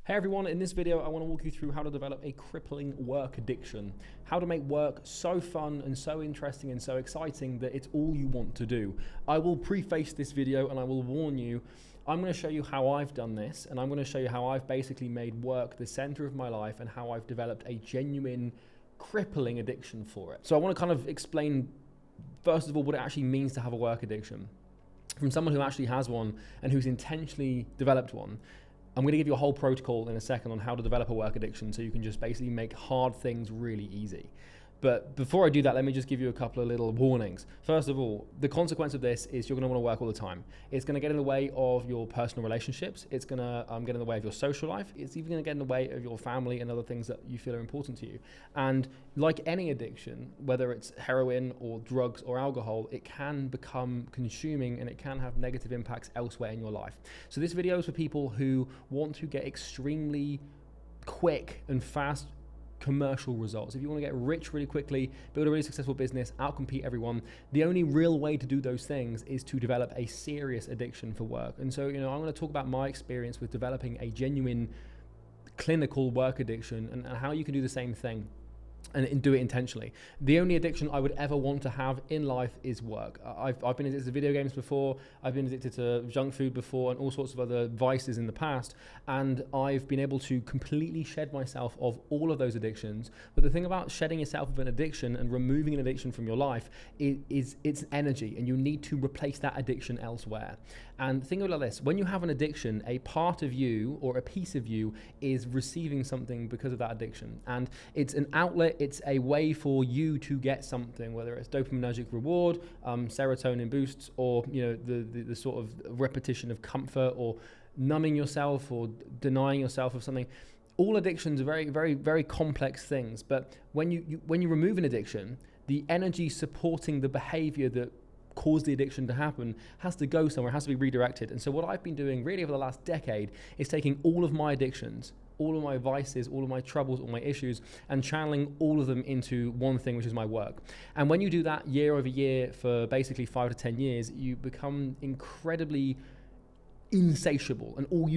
Hey everyone, in this video I want to walk you through how to develop a crippling work addiction. How to make work so fun and so interesting and so exciting that it's all you want to do. I will preface this video and I will warn you, I'm going to show you how I've done this, and I'm going to show you how I've basically made work the center of my life and how I've developed a genuine crippling addiction for it. So I want to kind of explain first of all what it actually means to have a work addiction from someone who actually has one and who's intentionally developed one. I'm going to give you a whole protocol in a second on how to develop a work addiction so you can just basically make hard things really easy. But before I do that, let me just give you a couple of little warnings. First of all, the consequence of this is you're going to want to work all the time. It's going to get in the way of your personal relationships. It's going to get in the way of your social life. It's even going to get in the way of your family and other things that you feel are important to you. And like any addiction, whether it's heroin or drugs or alcohol, it can become consuming and it can have negative impacts elsewhere in your life. So this video is for people who want to get extremely quick and fast commercial results. If you want to get rich really quickly, build a really successful business, outcompete everyone, the only real way to do those things is to develop a serious addiction for work. And so, I'm going to talk about my experience with developing a genuine clinical work addiction and how you can do the same thing and do it intentionally. The only addiction I would ever want to have in life is work. I've been addicted to video games before, I've been addicted to junk food before and all sorts of other vices in the past, and I've been able to completely shed myself of all of those addictions. But the thing about shedding yourself of an addiction and removing an addiction from your life is it's energy, and you need to replace that addiction elsewhere. And think of it like this: when you have an addiction, a part of you or a piece of you is receiving something because of that addiction, and it's an outlet. It's a way for you to get something, whether it's dopaminergic reward, serotonin boosts, or the sort of repetition of comfort, or numbing yourself, or denying yourself of something. All addictions are very, very, very complex things. But when you remove an addiction, the energy supporting the behavior that caused the addiction to happen has to go somewhere, has to be redirected. And so what I've been doing really over the last decade is taking all of my addictions, all of my vices, all of my troubles, all my issues, and channeling all of them into one thing, which is my work. And when you do that year over year for basically 5 to 10 years, you become incredibly insatiable, and all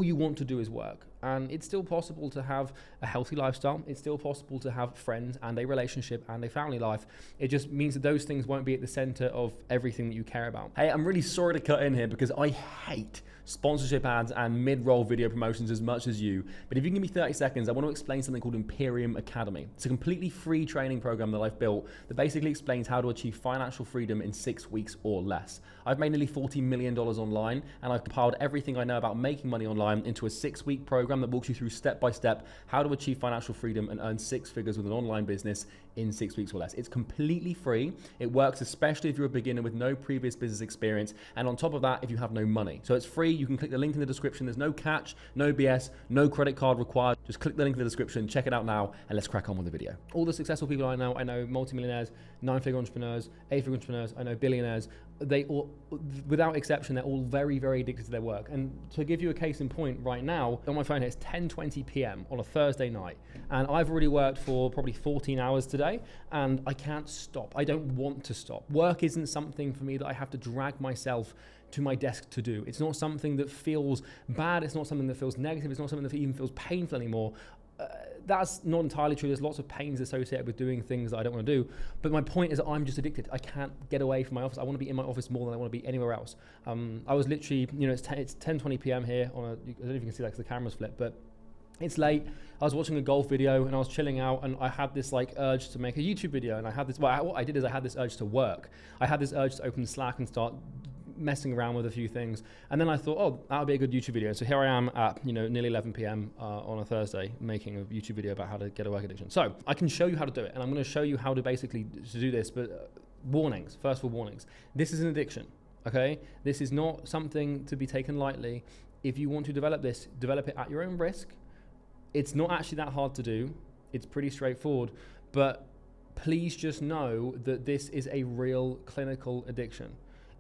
you want to do is work. And it's still possible to have a healthy lifestyle. It's still possible to have friends and a relationship and a family life. It just means that those things won't be at the center of everything that you care about. Hey, I'm really sorry to cut in here because I hate sponsorship ads and mid-roll video promotions as much as you. But if you can give me 30 seconds, I want to explain something called Imperium Academy. It's a completely free training program that I've built that basically explains how to achieve financial freedom in 6 weeks or less. I've made nearly $40 million online, and I've compiled everything I know about making money online into a 6-week program that walks you through step by step how to achieve financial freedom and earn 6 figures with an online business in 6 weeks or less. It's completely free. It works especially if you're a beginner with no previous business experience, and on top of that, if you have no money. So it's free. You can click the link in the description. There's no catch, no BS, no credit card required. Just click the link in the description, check it out now, and let's crack on with the video. All the successful people I know multimillionaires, 9-figure entrepreneurs, 8-figure entrepreneurs, I know billionaires, they all, without exception, they're all very, very addicted to their work. And to give you a case in point, right now on my phone, it's 10:20 p.m. on a Thursday night, and I've already worked for probably 14 hours today, and I can't stop. I don't want to stop. Work isn't something for me that I have to drag myself to my desk to do. It's not something that feels bad. It's not something that feels negative. It's not something that even feels painful anymore. That's not entirely true. There's lots of pains associated with doing things that I don't want to do. But my point is that I'm just addicted. I can't get away from my office. I want to be in my office more than I want to be anywhere else. I was literally, it's 10:20 p.m. here on I don't know if you can see that because the camera's flipped, but it's late. I was watching a golf video and I was chilling out, and I had this urge to make a YouTube video. And I had this, what I did is I had this urge to work. I had this urge to open Slack and start messing around with a few things, and then I thought, oh, that would be a good YouTube video. So here I am at nearly 11 p.m. On a Thursday making a YouTube video about how to get a work addiction. So I can show you how to do it, and I'm going to show you how to basically do this. But warnings, first of all, warnings. This is an addiction, okay? This is not something to be taken lightly. If you want to develop this, develop it at your own risk. It's not actually that hard to do. It's pretty straightforward, but please just know that this is a real clinical addiction.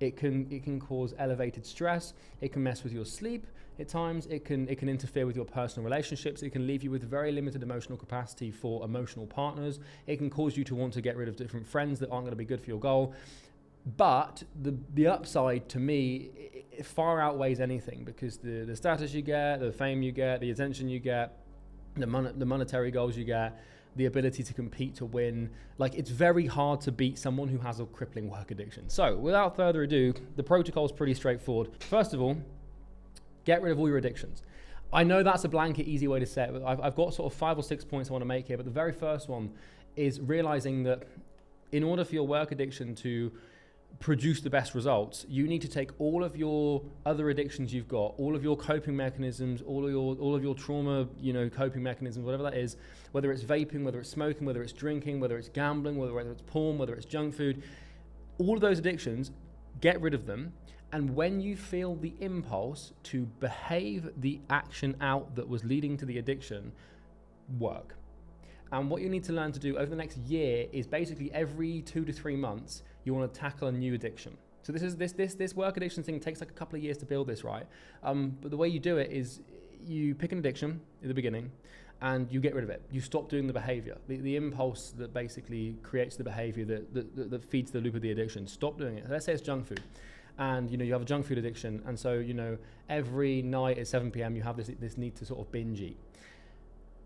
It can cause elevated stress. It can mess with your sleep at times. It can interfere with your personal relationships. It can leave you with very limited emotional capacity for emotional partners. It can cause you to want to get rid of different friends that aren't going to be good for your goal. But the upside to me, it far outweighs anything, because the status you get, the fame you get, the attention you get, the monetary goals you get, the ability to compete to win. Like, it's very hard to beat someone who has a crippling work addiction. So without further ado, the protocol is pretty straightforward. First of all, get rid of all your addictions. I know that's a blanket, easy way to say it, but I've got sort of 5 or 6 points I want to make here. But the very first one is realizing that in order for your work addiction to produce the best results, you need to take all of your other addictions you've got, all of your coping mechanisms, all of your trauma, coping mechanisms, whatever that is, whether it's vaping, whether it's smoking, whether it's drinking, whether it's gambling, whether it's porn, whether it's junk food, all of those addictions, get rid of them. And when you feel the impulse to behave the action out that was leading to the addiction, work. And what you need to learn to do over the next year is basically every 2 to 3 months, you want to tackle a new addiction. So this work addiction thing takes like a couple of years to build this, right? But the way you do it is you pick an addiction at the beginning and you get rid of it. You stop doing the behavior, the impulse that basically creates the behavior that feeds the loop of the addiction. Stop doing it. Let's say it's junk food. And you have a junk food addiction, and so every night at 7 p.m. you have this need to sort of binge eat.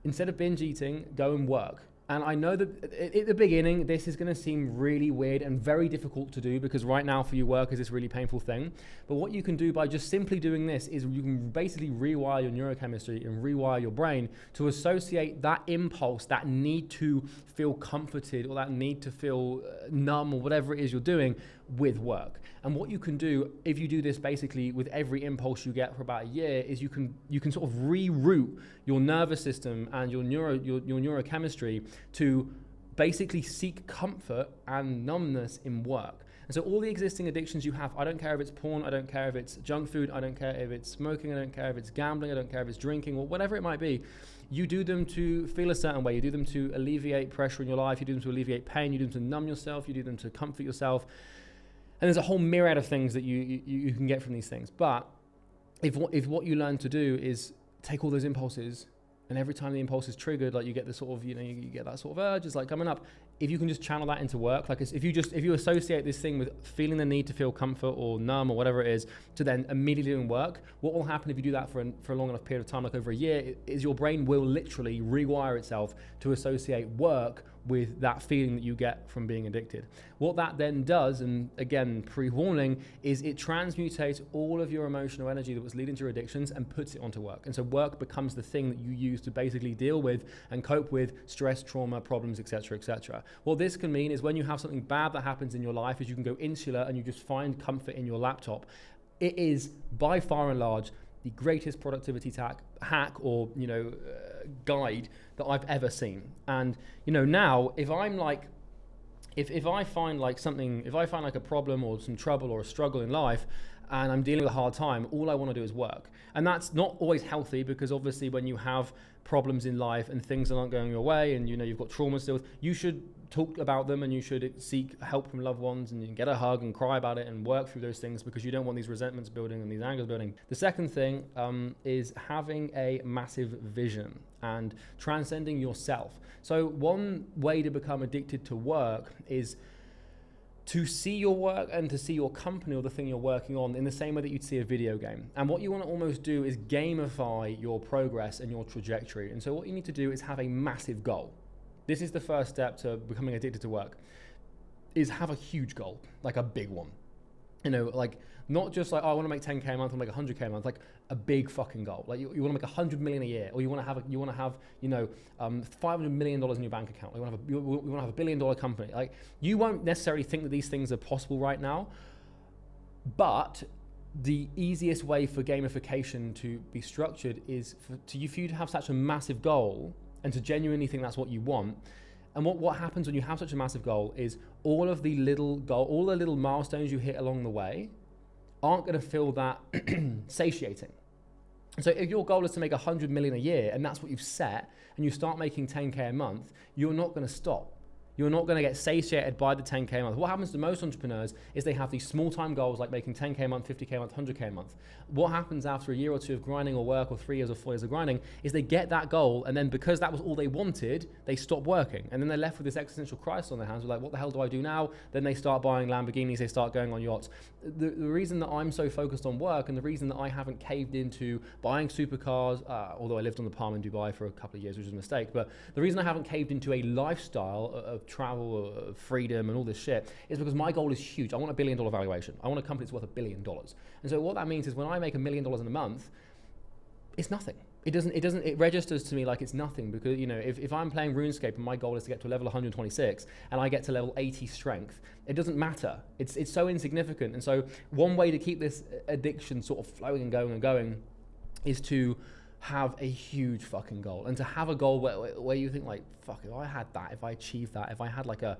Instead of binge eating, go and work. And I know that at the beginning, this is going to seem really weird and very difficult to do, because right now for you, work is this really painful thing. But what you can do by just simply doing this is you can basically rewire your neurochemistry and rewire your brain to associate that impulse, that need to feel comforted or that need to feel numb or whatever it is you're doing, with work. And what you can do, if you do this basically with every impulse you get for about a year, is you can sort of reroute your nervous system and your neurochemistry to basically seek comfort and numbness in work. And so all the existing addictions you have, I don't care if it's porn, I don't care if it's junk food, I don't care if it's smoking, I don't care if it's gambling, I don't care if it's drinking, or whatever it might be, you do them to feel a certain way, you do them to alleviate pressure in your life, you do them to alleviate pain, you do them to numb yourself, you do them to comfort yourself. And there's a whole myriad of things that you can get from these things. But if what you learn to do is take all those impulses, and every time the impulse is triggered, like you get the sort of, you get that sort of urge, it's like coming up. If you can just channel that into work, like if you associate this thing with feeling the need to feel comfort or numb or whatever it is, to then immediately doing work, what will happen if you do that for a long enough period of time, like over a year, is your brain will literally rewire itself to associate work with that feeling that you get from being addicted. What that then does, and again, pre-warning, is it transmutates all of your emotional energy that was leading to your addictions and puts it onto work. And so work becomes the thing that you use to basically deal with and cope with stress, trauma, problems, etc., etc. What this can mean is when you have something bad that happens in your life, is you can go insular and you just find comfort in your laptop. It is by far and large the greatest productivity hack or guide that I've ever seen. And now if I'm like, if I find like something, if I find like a problem or some trouble or a struggle in life, and I'm dealing with a hard time, all I want to do is work. And that's not always healthy, because obviously when you have problems in life and things aren't going your way, and you've got trauma still, you should talk about them and you should seek help from loved ones, and you can get a hug and cry about it and work through those things, because you don't want these resentments building and these angers building. The second thing is having a massive vision and transcending yourself. So one way to become addicted to work is to see your work and to see your company or the thing you're working on in the same way that you'd see a video game. And what you want to almost do is gamify your progress and your trajectory. And so what you need to do is have a massive goal. This is the first step to becoming addicted to work, is have a huge goal, like a big one. Like not just like, oh, I want to make 10K a month, I want to make 100K a month, like a big fucking goal. Like you want to make 100 million a year, or you want to have $500 million in your bank account. You want to have $1 billion company. Like, you won't necessarily think that these things are possible right now, but the easiest way for gamification to be structured is for you to have such a massive goal and to genuinely think that's what you want. And what happens when you have such a massive goal is all the little milestones you hit along the way aren't going to feel that satiating. So if your goal is to make 100 million a year, and that's what you've set, and you start making 10K a month, you're not going to stop. You're not going to get satiated by the 10K a month. What happens to most entrepreneurs is they have these small-time goals like making 10K a month, 50K a month, 100K a month. What happens after a year or two of grinding or work, or 3 years or 4 years of grinding, is they get that goal, and then because that was all they wanted, they stop working. And then they're left with this existential crisis on their hands. They're like, what the hell do I do now? Then they start buying Lamborghinis, they start going on yachts. The reason that I'm so focused on work, and the reason that I haven't caved into buying supercars, although I lived on the Palm in Dubai for a couple of years, which was a mistake, but the reason I haven't caved into a lifestyle of travel, of freedom and all this shit is because my goal is huge. I want $1 billion valuation. I want a company that's worth $1 billion. And so what that means is when I make $1 million in a month, it's nothing. It registers to me like it's nothing, because, you know, if I'm playing RuneScape and my goal is to get to level 126 and I get to level 80 strength, it doesn't matter. It's so insignificant. And so one way to keep this addiction sort of flowing and going is to have a huge fucking goal, and to have a goal where you think like, fuck, if I had that, if I achieved that, if I had like $1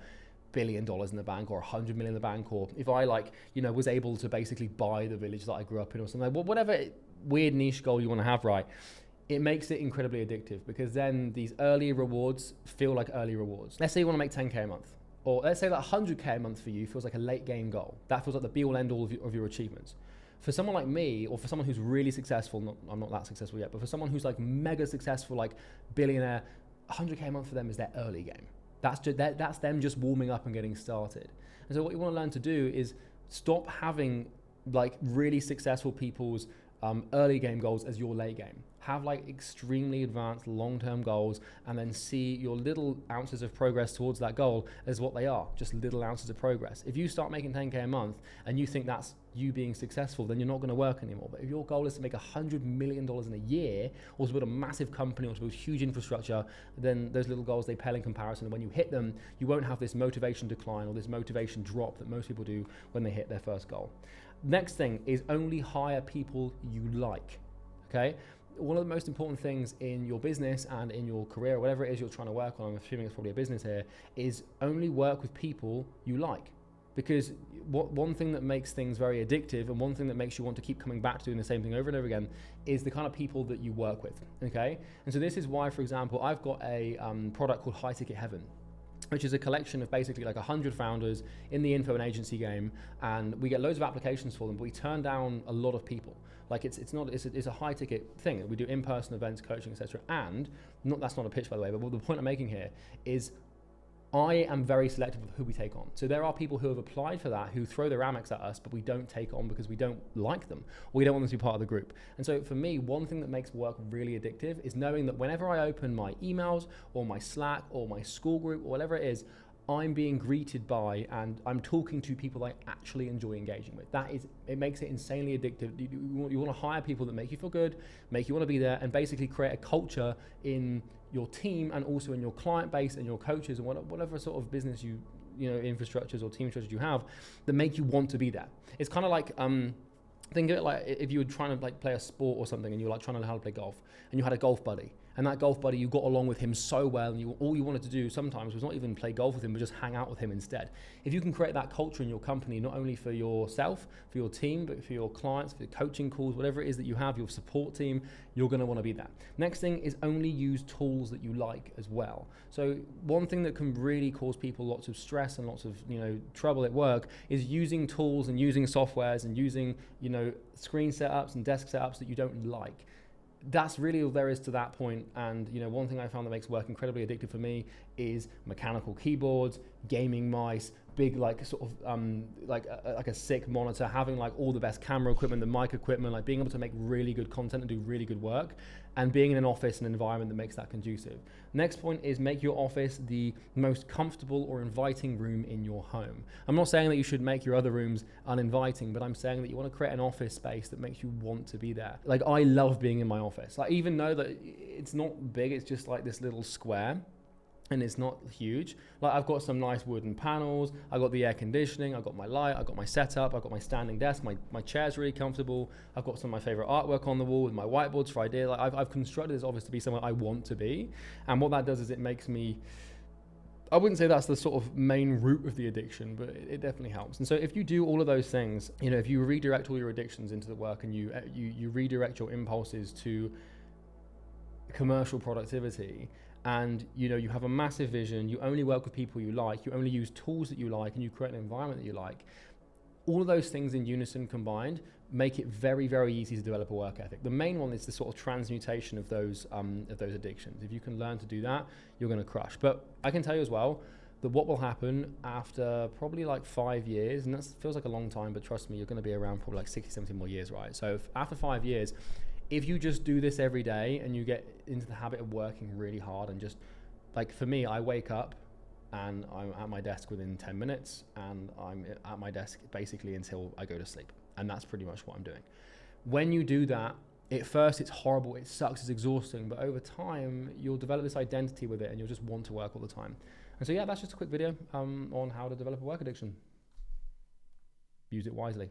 billion in the bank or 100 million in the bank, or if I, like, you know, was able to basically buy the village that I grew up in or something, like, whatever weird niche goal you want to have, right? It makes it incredibly addictive, because then these early rewards feel like early rewards. Let's say you want to make 10K a month, or let's say that 100K a month for you feels like a late game goal. That feels like the be all end all of your achievements. For someone like me, or for someone who's really successful, I'm not that successful yet, but for someone who's like mega successful, like billionaire, 100K a month for them is their early game. That's them just warming up and getting started. And so what you want to learn to do is stop having like really successful people's early game goals as your late game. Have like extremely advanced long-term goals, and then see your little ounces of progress towards that goal as what they are, just little ounces of progress. If you start making 10K a month and you think that's you being successful, then you're not going to work anymore. But if your goal is to make $100 million in a year, or to build a massive company, or to build huge infrastructure, then those little goals, they pale in comparison. And when you hit them, you won't have this motivation decline or this motivation drop that most people do when they hit their first goal. Next thing is only hire people you like, okay? One of the most important things in your business and in your career, or whatever it is you're trying to work on, I'm assuming it's probably a business here, is only work with people you like. Because one thing that makes things very addictive, and one thing that makes you want to keep coming back to doing the same thing over and over again, is the kind of people that you work with, okay? And so this is why, for example, I've got a product called High Ticket Heaven, which is a collection of basically like 100 founders in the info and agency game, and we get loads of applications for them, but we turn down a lot of people. Like it's a high ticket thing. We do in-person events, coaching, etc. And that's not a pitch, by the way, but the point I'm making here is I am very selective of who we take on. So there are people who have applied for that who throw their Amex at us, but we don't take on because we don't like them, or we don't want them to be part of the group. And so for me, one thing that makes work really addictive is knowing that whenever I open my emails or my Slack or my school group or whatever it is, I'm being greeted by, and I'm talking to people I actually enjoy engaging with. It makes it insanely addictive. You want to hire people that make you feel good, make you want to be there, and basically create a culture in your team and also in your client base and your coaches and whatever sort of business you know, infrastructures or team structures you have that make you want to be there. It's kind of like, think of it like if you were trying to like play a sport or something, and you were like trying to learn how to play golf, and you had a golf buddy, and that golf buddy, you got along with him so well, and all you wanted to do sometimes was not even play golf with him, but just hang out with him instead. If you can create that culture in your company, not only for yourself, for your team, but for your clients, for your coaching calls, whatever it is that you have, your support team, you're going to want to be there. Next thing is only use tools that you like as well. So one thing that can really cause people lots of stress and lots of, you know, trouble at work is using tools and using softwares and using, you know, screen setups and desk setups that you don't like. That's really all there is to that point. And, you know, one thing I found that makes work incredibly addictive for me is mechanical keyboards, gaming mice, big like sort of like a sick monitor, having like all the best camera equipment, the mic equipment, like being able to make really good content and do really good work, and being in an office and environment that makes that conducive. Next point is make your office the most comfortable or inviting room in your home. I'm not saying that you should make your other rooms uninviting, but I'm saying that you want to create an office space that makes you want to be there. Like I love being in my office. Like even though that it's not big, it's just like this little square, and it's not huge. Like I've got some nice wooden panels, I got the air conditioning, I got my light, I got my setup, I got my standing desk, my chair's really comfortable. I've got some of my favorite artwork on the wall with my whiteboards for ideas. Like I've constructed this office to be somewhere I want to be. And what that does is it makes me, I wouldn't say that's the sort of main root of the addiction, but it definitely helps. And so if you do all of those things, you know, if you redirect all your addictions into the work, and you redirect your impulses to commercial productivity, and you have a massive vision, you only work with people you like, you only use tools that you like, and you create an environment that you like, all of those things in unison combined make it very, very easy to develop a work ethic. The main one is the sort of transmutation of those addictions. If you can learn to do that, you're going to crush. But I can tell you as well that what will happen after probably like 5 years, and that feels like a long time, but trust me, you're going to be around probably like 60, 70 more years, right? So after 5 years, if you just do this every day and you get into the habit of working really hard, and just like for me, I wake up and I'm at my desk within 10 minutes, and I'm at my desk basically until I go to sleep. And that's pretty much what I'm doing. When you do that, at first it's horrible, it sucks, it's exhausting, but over time you'll develop this identity with it and you'll just want to work all the time. And so yeah, that's just a quick video on how to develop a work addiction. Use it wisely.